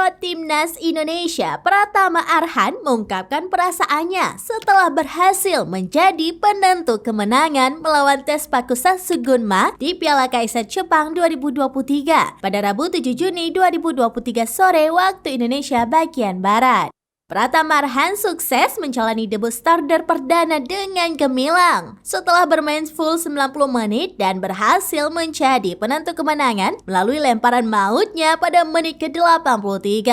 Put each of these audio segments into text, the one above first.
Pengawat Timnas Indonesia Pratama Arhan mengungkapkan perasaannya setelah berhasil menjadi penentu kemenangan melawan Tsepakuse Sugunma di Piala Kaisar Jepang 2023 pada Rabu 7 Juni 2023 sore waktu Indonesia bagian Barat. Pratama Arhan sukses menjalani debut starter perdana dengan gemilang setelah bermain full 90 menit dan berhasil menjadi penentu kemenangan melalui lemparan mautnya pada menit ke-83.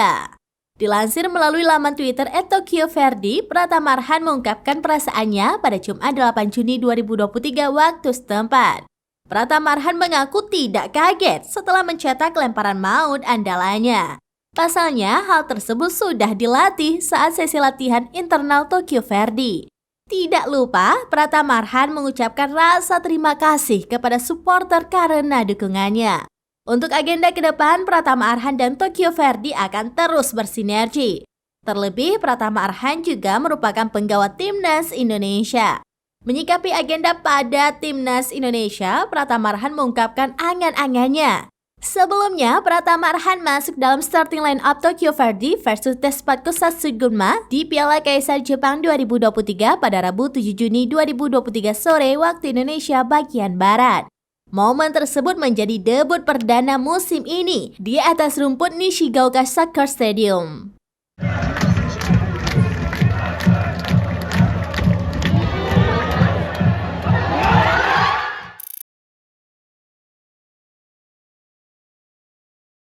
Dilansir melalui laman Twitter @tokyoverdy, Pratama Arhan mengungkapkan perasaannya pada Jumat 8 Juni 2023 waktu setempat. Pratama Arhan mengaku tidak kaget setelah mencetak lemparan maut andalannya. Pasalnya, hal tersebut sudah dilatih saat sesi latihan internal Tokyoverdy. Tidak lupa, Pratama Arhan mengucapkan rasa terima kasih kepada supporter karena dukungannya. Untuk agenda ke depan, Pratama Arhan dan Tokyoverdy akan terus bersinergi. Terlebih, Pratama Arhan juga merupakan penggawa Timnas Indonesia. Menyikapi agenda pada Timnas Indonesia, Pratama Arhan mengungkapkan angan-angannya. Sebelumnya, Pratama Arhan masuk dalam starting line-up Tokyoverdy versus Tsepakuse Sugunma di Piala Kaisar Jepang 2023 pada Rabu 7 Juni 2023 sore waktu Indonesia bagian Barat. Momen tersebut menjadi debut perdana musim ini di atas rumput Nishigaoka Soccer Stadium.